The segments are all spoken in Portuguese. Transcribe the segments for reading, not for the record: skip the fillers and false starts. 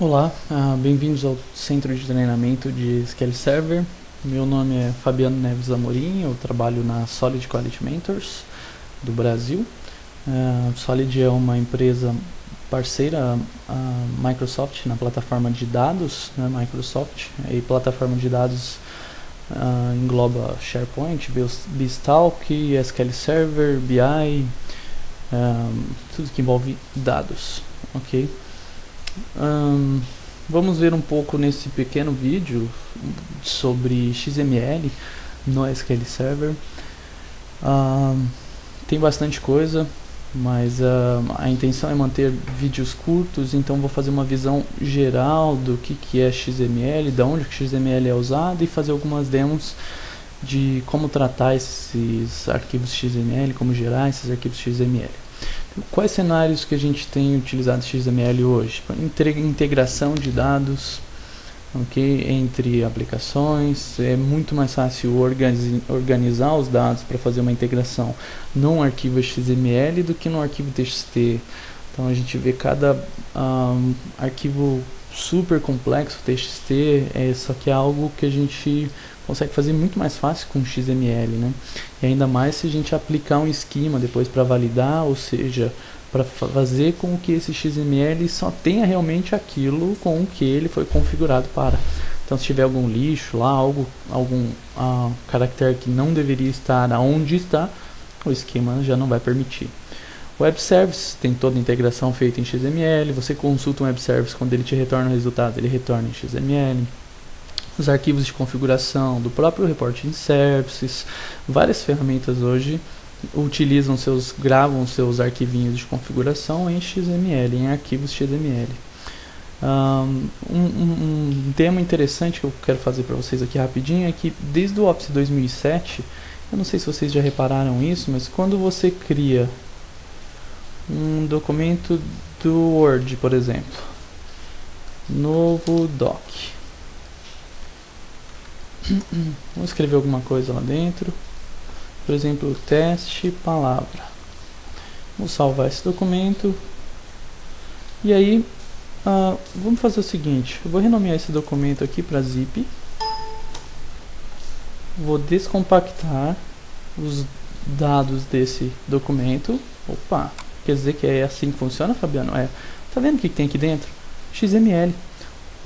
Olá, bem-vindos ao Centro de Treinamento de SQL Server. Meu nome é Fabiano Neves Amorim, eu trabalho na Solid Quality Mentors do Brasil. Solid é uma empresa parceira à Microsoft na plataforma de dados, né, Microsoft, e plataforma de dados engloba SharePoint, Beanstalk, SQL Server, BI, tudo que envolve dados, ok? Vamos ver um pouco nesse pequeno vídeo sobre XML no SQL Server. Tem bastante coisa, mas a intenção é manter vídeos curtos, então vou fazer uma visão geral do que é XML, de onde o XML é usado e fazer algumas demos de como tratar esses arquivos XML, como gerar esses arquivos XML. Quais cenários que a gente tem utilizado XML hoje? Integração de dados, okay, entre aplicações. É muito mais fácil organizar os dados para fazer uma integração num arquivo XML do que num arquivo TXT. Então a gente vê cada arquivo super complexo, TXT, só que é algo que a gente consegue fazer muito mais fácil com XML, né? E ainda mais se a gente aplicar um esquema depois para validar, ou seja, para fazer com que esse XML só tenha realmente aquilo com que ele foi configurado para. Então se tiver algum lixo lá, algum caractere que não deveria estar aonde está, o esquema já não vai permitir. Web Service tem toda a integração feita em XML, você consulta um Web Service, quando ele te retorna o resultado, ele retorna em XML. Os arquivos de configuração do próprio Reporting Services, várias ferramentas hoje gravam seus arquivinhos de configuração em XML, em arquivos XML. Um tema interessante que eu quero fazer para vocês aqui rapidinho é que desde o Office 2007, eu não sei se vocês já repararam isso, mas quando você cria um documento do Word, por exemplo, novo doc, vamos escrever alguma coisa lá dentro, por exemplo, teste palavra. Vou salvar esse documento e aí vamos fazer o seguinte, eu vou renomear esse documento aqui para zip, vou descompactar os dados desse documento. Opa, quer dizer que é assim que funciona, Fabiano? Tá vendo o que tem aqui dentro? XML,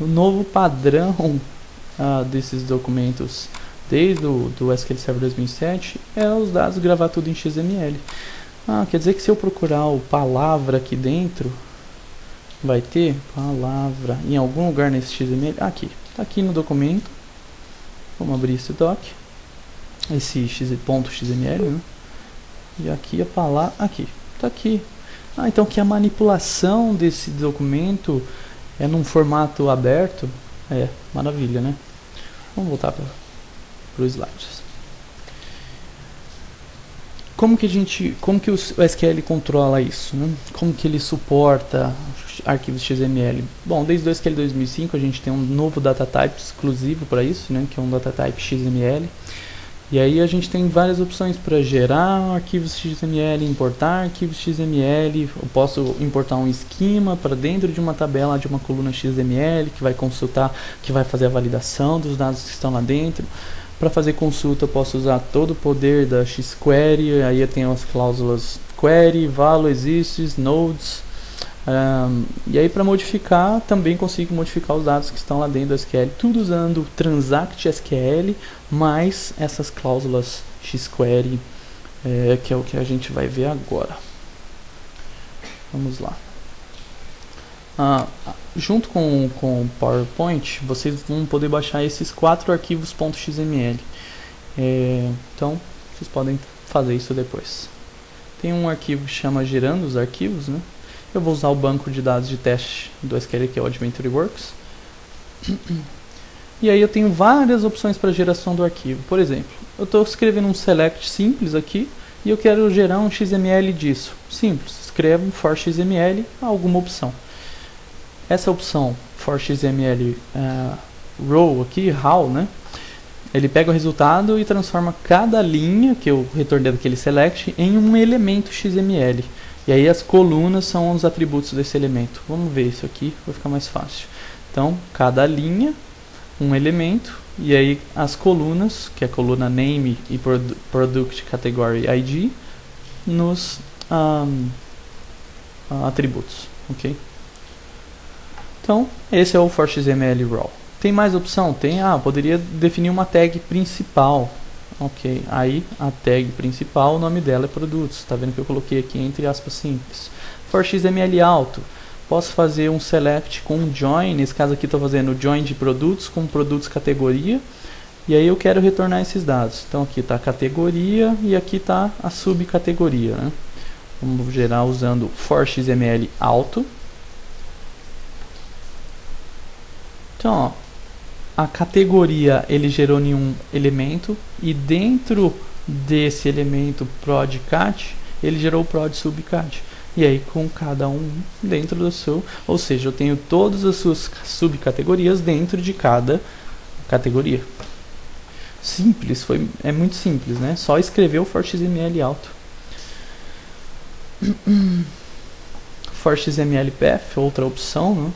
o novo padrão desses documentos desde do SQL Server 2007 é os dados gravar tudo em XML. Quer dizer que se eu procurar o palavra aqui dentro, vai ter palavra em algum lugar nesse XML. Aqui, está aqui no documento. Vamos abrir esse doc, esse .xml, né? E aqui a palavra, aqui, está aqui. Então que a manipulação desse documento é num formato aberto, maravilha, né? Vamos voltar para os slides. Como que o SQL controla isso, né? Como que ele suporta arquivos XML? Bom, desde o SQL 2005 a gente tem um novo data type exclusivo para isso, né? Que é um data type XML. E aí a gente tem várias opções para gerar arquivos XML, importar arquivos XML. Eu posso importar um esquema para dentro de uma tabela de uma coluna XML que vai consultar, que vai fazer a validação dos dados que estão lá dentro. Para fazer consulta eu posso usar todo o poder da XQuery, aí eu tenho as cláusulas query, value, exists, nodes. E aí para modificar, também consigo modificar os dados que estão lá dentro do SQL, tudo usando Transact SQL, mais essas cláusulas XQuery, que é o que a gente vai ver agora. Vamos lá. Junto com o PowerPoint, vocês vão poder baixar esses 4 arquivos .xml. Então, vocês podem fazer isso depois. Tem um arquivo que chama gerando os arquivos, né? Eu vou usar o banco de dados de teste do SQL, que é o Adventure Works. E aí eu tenho várias opções para geração do arquivo. Por exemplo, eu estou escrevendo um select simples aqui e eu quero gerar um XML disso. Simples, escrevo for XML, alguma opção. Essa opção for XML row aqui, how, né? Ele pega o resultado e transforma cada linha que eu retornei daquele select em um elemento XML. E aí as colunas são os atributos desse elemento. Vamos ver isso aqui, vai ficar mais fácil. Então, cada linha, um elemento, e aí as colunas, que é a coluna name e product category ID, nos atributos, ok? Então, esse é o for XML Raw. Tem mais opção? Tem, poderia definir uma tag principal. Ok, aí a tag principal, o nome dela é produtos. Tá vendo que eu coloquei aqui entre aspas simples. For XML alto, posso fazer um select com um join. Nesse caso aqui estou fazendo join de produtos com produtos categoria. E aí eu quero retornar esses dados. Então aqui está a categoria e aqui está a subcategoria, né? Vamos gerar usando for XML alto. Então, ó, a categoria ele gerou nenhum elemento e dentro desse elemento prod cat ele gerou o prod subcat. E aí com cada um dentro do seu, ou seja, eu tenho todas as suas subcategorias dentro de cada categoria. Simples, é muito simples, né? Só escrever o for XML alto. For XML path, outra opção, né?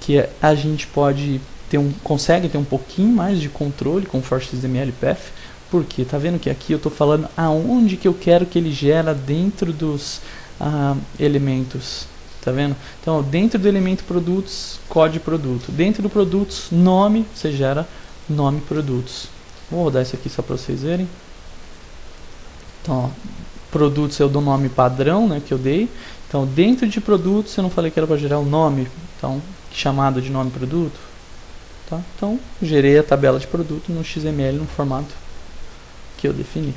Que a gente pode consegue ter um pouquinho mais de controle com o for XML path, porque tá vendo que aqui eu estou falando aonde que eu quero que ele gera dentro dos elementos, tá vendo? Então dentro do elemento produtos, código produto, dentro do produtos nome, você gera nome produtos. Vou rodar isso aqui só para vocês verem. Então, ó, produtos eu dou nome padrão, né, que eu dei. Então dentro de produtos eu não falei que era para gerar o nome, então chamado de nome produto. Tá? Então, gerei a tabela de produto no XML no formato que eu defini.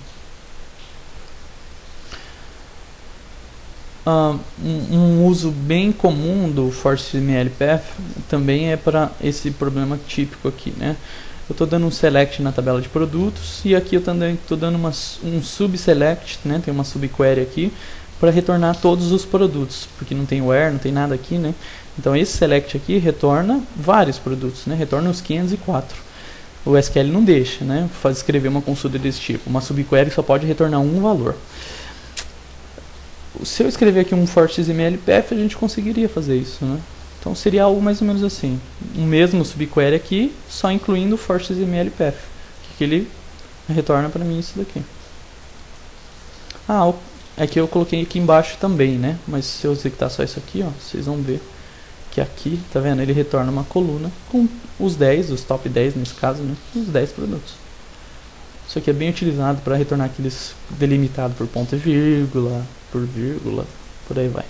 Um uso bem comum do for XML path também é para esse problema típico aqui, né? Eu estou dando um select na tabela de produtos e aqui eu também estou dando um subselect, né? Tem uma subquery aqui para retornar todos os produtos, porque não tem where, não tem nada aqui, né? Então esse select aqui retorna vários produtos, né? Retorna os 504. O SQL não deixa, né? Escrever uma consulta desse tipo. Uma subquery só pode retornar um valor. Se eu escrever aqui um for XML path, a gente conseguiria fazer isso, né? Então seria algo mais ou menos assim. O mesmo subquery aqui, só incluindo o for XML path. Que ele retorna para mim isso daqui. É que eu coloquei aqui embaixo também, né? Mas se eu executar só isso aqui, ó, vocês vão ver que aqui, tá vendo? Ele retorna uma coluna com os 10, os top 10 nesse caso, né? Os 10 produtos. Isso aqui é bem utilizado para retornar aqueles delimitado por ponto e vírgula, por aí vai.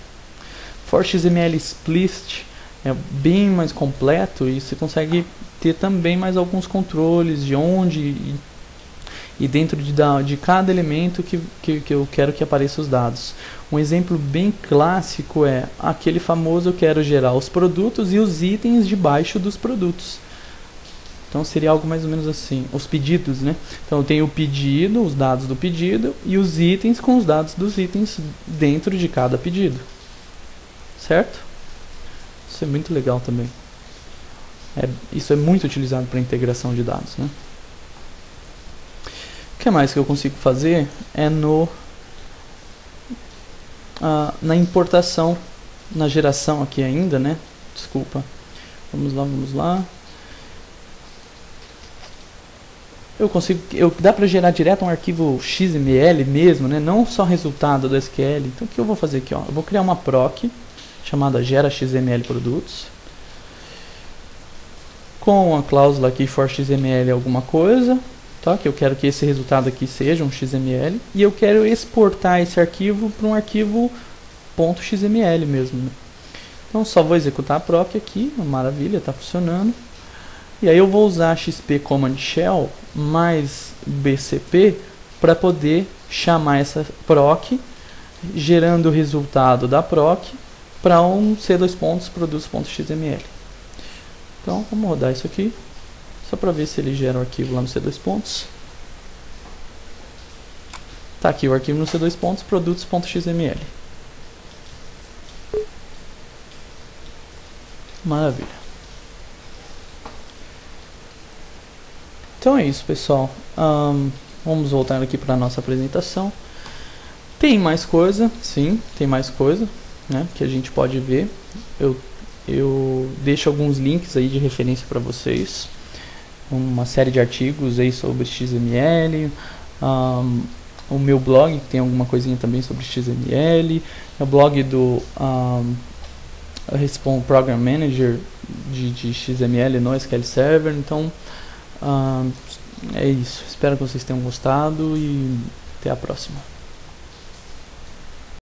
For XML explicit é bem mais completo e você consegue ter também mais alguns controles de onde e dentro de cada elemento que eu quero que apareça os dados. Um exemplo bem clássico é aquele famoso: eu quero gerar os produtos e os itens debaixo dos produtos. Então seria algo mais ou menos assim, os pedidos, né? Então eu tenho o pedido, os dados do pedido e os itens com os dados dos itens dentro de cada pedido. Certo? Isso é muito legal também. Isso é muito utilizado para integração de dados, né? O que mais que eu consigo fazer é na importação, na geração aqui ainda, né? Desculpa. Vamos lá. Dá para gerar direto um arquivo XML mesmo, né? Não só resultado do SQL. Então o que eu vou fazer aqui, ó? Eu vou criar uma proc chamada gera XML produtos com a cláusula aqui for XML alguma coisa, tá? Que eu quero que esse resultado aqui seja um XML e eu quero exportar esse arquivo para um arquivo .xml mesmo, né? Então só vou executar a proc aqui, maravilha, está funcionando. E aí eu vou usar XP Command Shell mais BCP para poder chamar essa proc, gerando o resultado da proc para um C2.produtos.xml. Então vamos rodar isso aqui, só para ver se ele gera o arquivo lá no C2. Tá aqui o arquivo no C2.produtos.xml. Maravilha. Então é isso, pessoal. Vamos voltar aqui para a nossa apresentação. Tem mais coisa, sim, tem mais coisa, né, que a gente pode ver. Eu deixo alguns links aí de referência para vocês, uma série de artigos aí sobre XML, o meu blog que tem alguma coisinha também sobre XML, o blog do Response Program Manager de XML no SQL Server. Então é isso, espero que vocês tenham gostado e até a próxima.